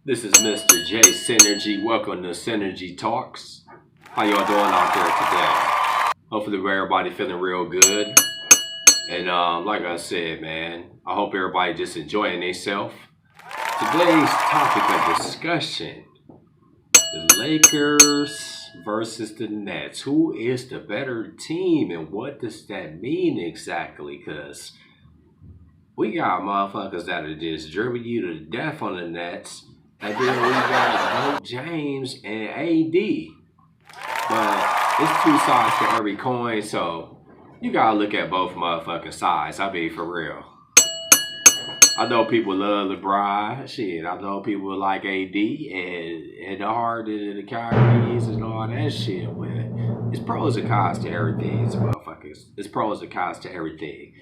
This is Mr. J Synergy. Welcome to Synergy Talks. How y'all doing out there today? Hopefully everybody feeling real good. And like I said, man, I hope everybody just enjoying themselves. Today's topic of discussion, the Lakers versus the Nets. Who is the better team and what does that mean exactly? Because we got motherfuckers that are just dribbling you to death on the Nets. And then we got Bo James and AD. But it's two sides to every coin, so you gotta look at both motherfucking sides. I mean, for real. I know people love LeBron. Shit, I know people like AD and the Harden and the Kyries and all that shit. But it's pros and cons to everything, motherfuckers. It's pros and cons to everything.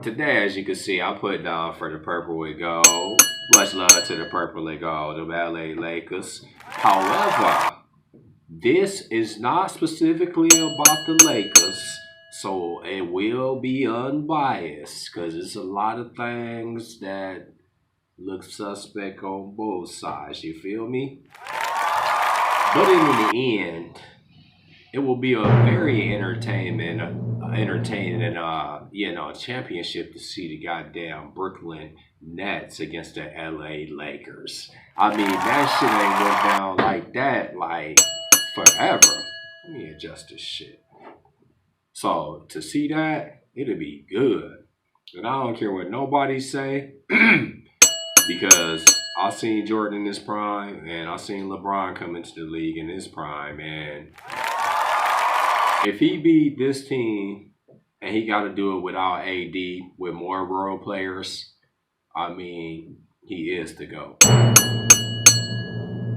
Today, as you can see, I put down for the purple and gold. Much love to the purple and gold of LA Lakers. However, this is not specifically about the Lakers, so it will be unbiased because there's a lot of things that look suspect on both sides. You feel me? But in the end, it will be a very entertaining, championship to see the goddamn Brooklyn Nets against the LA Lakers. I mean, that shit ain't went down like that, like, forever. Let me adjust this shit. So, to see that, it'll be good. And I don't care what nobody say, because I seen Jordan in his prime, and I seen LeBron come into the league in his prime, and if he beat this team and he got to do it without AD, with more role players, I mean, he is the GOAT.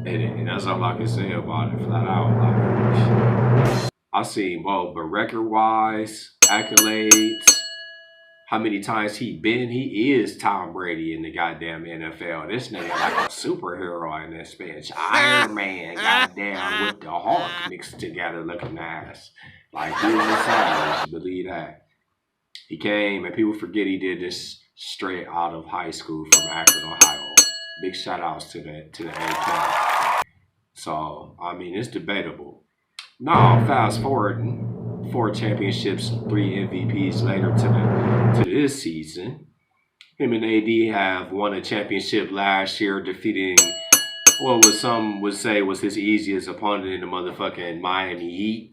And that's all I can say about it, flat out. Like, I seen both, but record-wise, accolades, how many times he is Tom Brady in the goddamn NFL. This nigga like a superhero in this bitch. Iron Man, goddamn, with the Hulk mixed together looking ass. Like, he was a savage, believe that. He came, and people forget he did this straight out of high school from Akron, Ohio. Big shout outs to the AK. So, I mean, it's debatable. Now, fast forward 4 championships, 3 MVPs later to this season. Him and AD have won a championship last year, defeating what some would say was his easiest opponent in the motherfucking Miami Heat.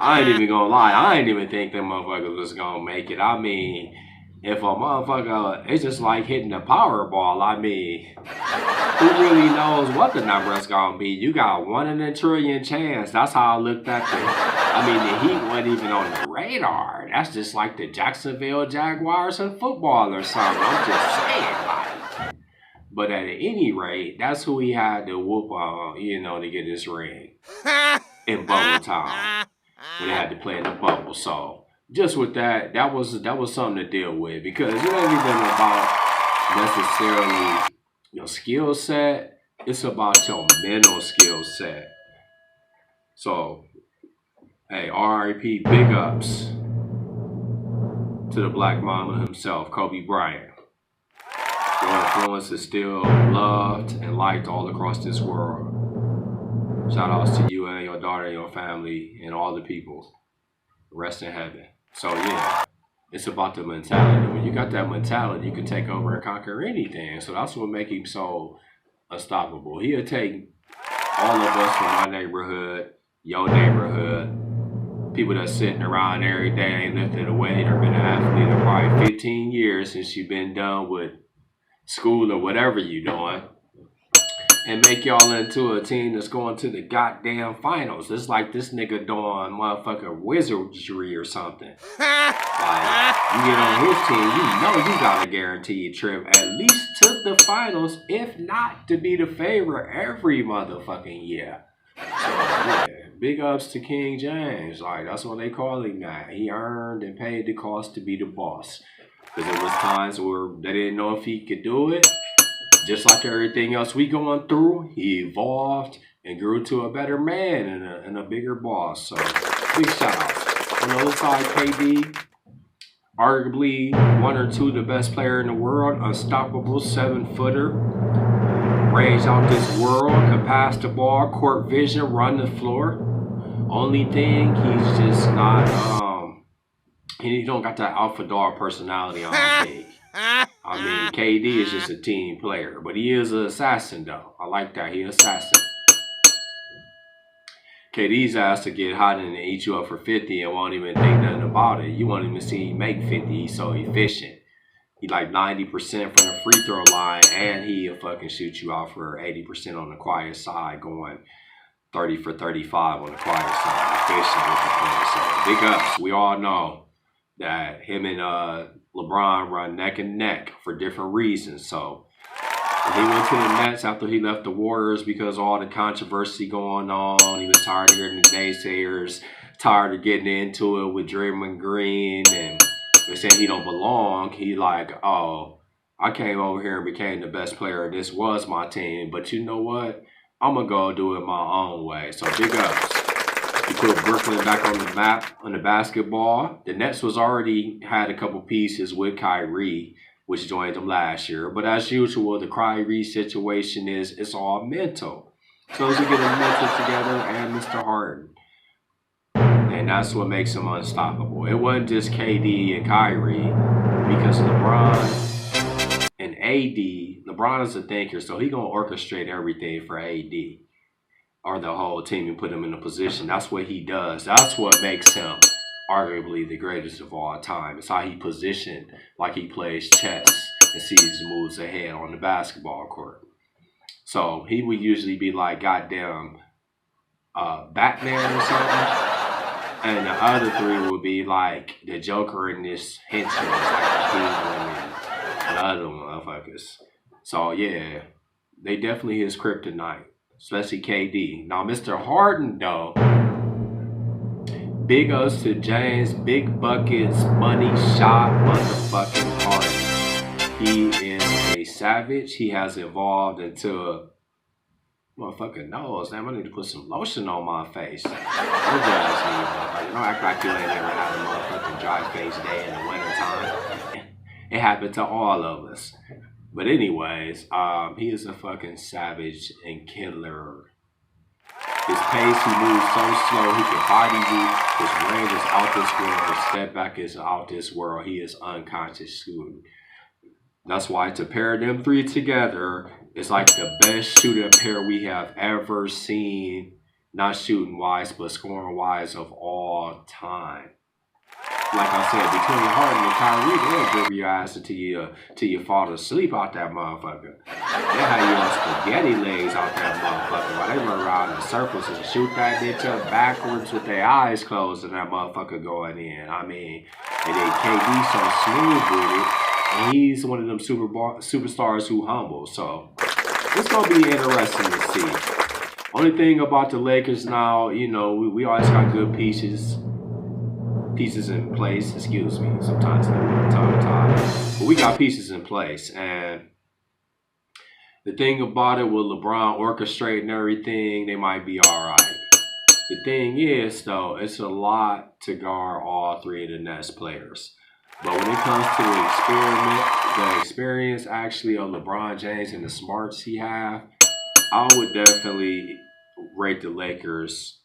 I ain't even gonna lie, I ain't even think them motherfuckers was gonna make it. I mean, if a motherfucker, it's just like hitting a Powerball. I mean, who really knows what the number is gonna be? You got 1 in a trillion chance. That's how I looked at it. I mean, the Heat wasn't even on the radar. That's just like the Jacksonville Jaguars in football or something. I'm just saying, like. But at any rate, that's who he had to whoop on, to get his ring in bubble time when they had to play in the bubble. So just with that was something to deal with, because it ain't even about necessarily your skill set. It's about your mental skill set. So, hey, R.I.P. big ups to the Black Mamba himself, Kobe Bryant. Your influence is still loved and liked all across this world. Shout outs to you and your daughter and your family and all the people. Rest in heaven. So yeah, it's about the mentality. When you got that mentality, you can take over and conquer anything. So that's what makes him so unstoppable. He'll take all of us from my neighborhood, your neighborhood, people that's sitting around every day ain't lifted a weight or been an athlete in probably 15 years since you've been done with school or whatever you doing, and make y'all into a team that's going to the goddamn finals. It's like this nigga doing motherfucking wizardry or something. Like, you get on his team, you got a guaranteed trip at least to the finals, if not to be the favorite every motherfucking year. So, yeah, big ups to King James. Like, that's what they call him now. He earned and paid the cost to be the boss. Because there was times where they didn't know if he could do it. Just like everything else we going through, he evolved and grew to a better man and a bigger boss. So, big shout out. On the other side, KD, arguably one or two the best player in the world, unstoppable 7-footer, range out this world, can pass the ball, court vision, run the floor. Only thing, he's just not, he don't got that alpha dog personality, I don't think. I mean, KD is just a team player, but he is an assassin, though. I like that. He an assassin. KD's asked to get hot and eat you up for 50 and won't even think nothing about it. You won't even see him make 50. He's so efficient. He like 90% from the free throw line, and he'll fucking shoot you out for 80% on the quiet side, going 30 for 35 on the quiet side. Efficient with the play. So big ups. We all know that him and LeBron run neck and neck for different reasons. So he went to the Nets after he left the Warriors because of all the controversy going on. He was tired of hearing the naysayers, tired of getting into it with Draymond Green, and they said he don't belong. He like, oh, I came over here and became the best player. This was my team, but you know what? I'm going to go do it my own way. So big ups. He put Brooklyn back on the map on the basketball. The Nets was already had a couple pieces with Kyrie, which joined them last year. But as usual, the Kyrie situation is it's all mental. So to get a mental together and Mr. Harden. And that's what makes him unstoppable. It wasn't just KD and Kyrie, because LeBron and AD, LeBron is a thinker, so he gonna orchestrate everything for AD or the whole team and put him in a position. That's what he does. That's what makes him arguably the greatest of all time. It's how he positioned like he plays chess and sees moves ahead on the basketball court. So he would usually be like goddamn Batman or something. And the other three would be like the Joker and this henchman, like the Penguin and the other motherfuckers. So yeah, they definitely his kryptonite, especially KD. Now Mr. Harden though, big ups to James Big Buckets Money Shot motherfucking Harden. He is a savage. He has evolved into motherfucking nose. Damn, I need to put some lotion on my face. Don't judge me, motherfucker. Don't act like you ain't never had a motherfucking dry face day in the wintertime. It happened to all of us. But anyways, he is a fucking savage and killer. His pace, he moves so slow, he can body you. His range is out this world. His step back is out this world. He is unconscious shooting. That's why to pair them three together, it's like the best shooting pair we have ever seen. Not shooting wise, but scoring wise of all time. Like I said, between Harden and Kyrie, they'll dribble your ass until you fall asleep out that motherfucker. They have you on spaghetti legs out that motherfucker while they run around in circles and shoot that bitch up backwards with their eyes closed and that motherfucker going in. I mean, and then KD so smooth with it. And he's one of them superstars who humble. So it's going to be interesting to see. Only thing about the Lakers now, you know, we always got good pieces in place. Excuse me. Sometimes time to time. But we got pieces in place. And the thing about it with LeBron orchestrating everything, they might be all right. The thing is, though, it's a lot to guard all three of the Nets players. But when it comes to the experience actually of LeBron James and the smarts he have, I would definitely rate the Lakers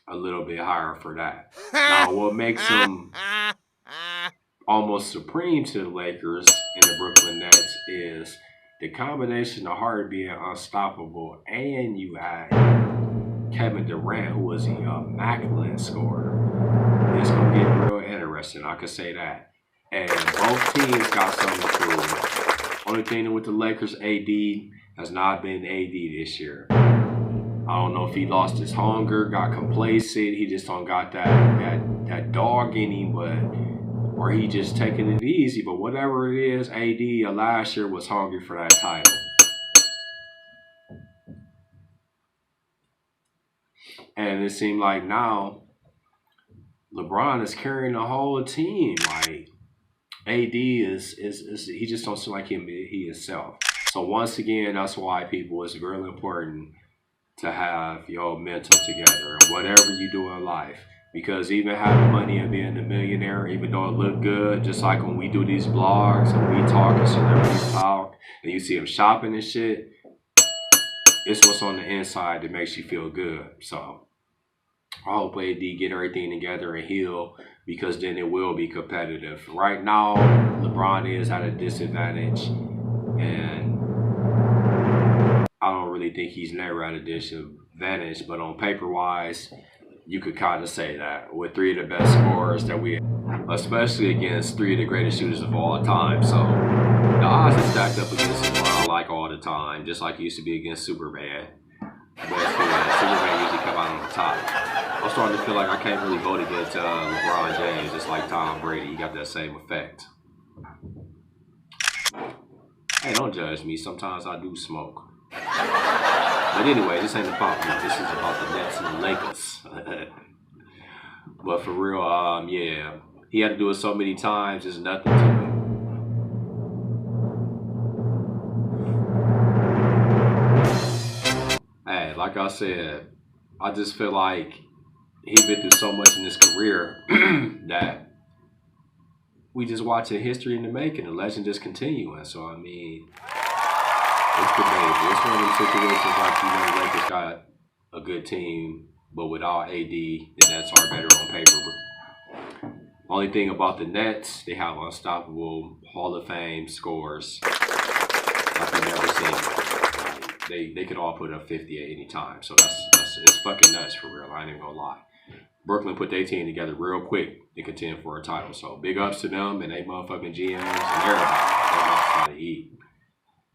a little bit higher for that. Now, what makes them almost supreme to the Lakers and the Brooklyn Nets is the combination of Harden being unstoppable, and you add Kevin Durant, who is a immaculate scorer. It's going to get real interesting, I could say that. And both teams got something to prove. Only thing with the Lakers, AD has not been AD this year. I don't know if he lost his hunger, got complacent, he just don't got that dog in him, or he just taking it easy. But whatever it is, AD last year was hungry for that title. And it seemed like now LeBron is carrying the whole team. Like AD is he just don't seem like he himself. So once again, that's why it's really important to have your mental together and whatever you do in life. Because even having money and being a millionaire, even though it look good, just like when we do these vlogs and we talk and celebrities talk, and you see them shopping and shit, it's what's on the inside that makes you feel good. So I hope AD get everything together and heal, because then it will be competitive. Right now, LeBron is at a disadvantage, and I don't really think he's never at a disadvantage, but on paper-wise, you could kind of say that with three of the best scorers that we, especially against three of the greatest shooters of all time. So the odds are stacked up against LeBron like all the time, just like it used to be against Superman. But Superman usually come out on the top. I'm starting to feel like I can't really vote against LeBron James, just like Tom Brady. He got that same effect. Hey, don't judge me. Sometimes I do smoke. But anyway, this ain't about me. This is about the Nets and the Lakers. But for real, yeah. He had to do it so many times, it's nothing to him. Hey, like I said, I just feel like he's been through so much in his career that we just watching history in the making. The legend just continuing. So, I mean, it's debatable. It's one of them situations like, the Lakers got a good team, but without AD, the Nets are better on paper. Only thing about the Nets, they have unstoppable Hall of Fame scores like I've never seen. They could all put up 50 at any time. So it's fucking nuts for real. I ain't even gonna lie. Brooklyn put their team together real quick to contend for a title. So big ups to them and they motherfucking GMs and everybody. They must try to eat.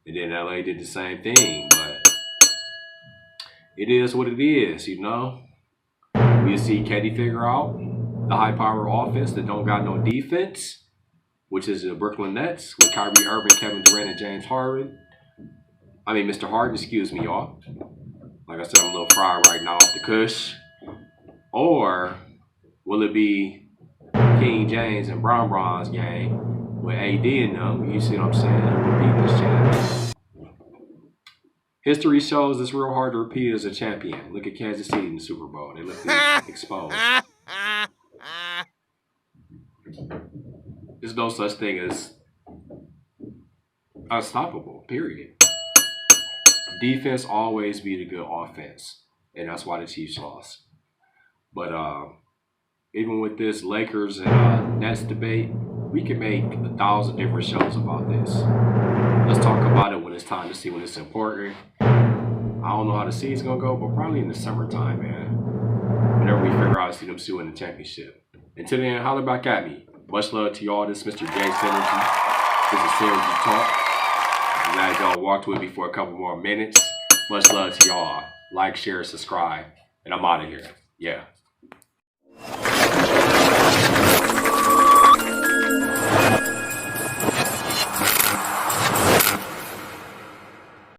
And then LA did the same thing, but it is what it is, you know? We see KD figure out the high power offense that don't got no defense, which is the Brooklyn Nets with Kyrie Irving, Kevin Durant, and James Harden. I mean, Mr. Harden, excuse me, y'all. Like I said, I'm a little fried right now off the kush. Or will it be King James and Bron's game with AD in them? You see what I'm saying? Repeat this champion. History shows it's real hard to repeat as a champion. Look at Kansas City in the Super Bowl. They look exposed. There's no such thing as unstoppable, period. Defense always beat a good offense. And that's why the Chiefs lost. But even with this Lakers and Nets debate, we can make 1,000 different shows about this. Let's talk about it when it's time to see when it's important. I don't know how the season's gonna go, but probably in the summertime, man. Whenever we figure out to see them still in the championship. Until then, holler back at me. Much love to y'all. This is Mr. J Synergy. This is Synergy Talk. I'm glad y'all walked with me for a couple more minutes. Much love to y'all. Like, share, subscribe, and I'm out of here. Yeah.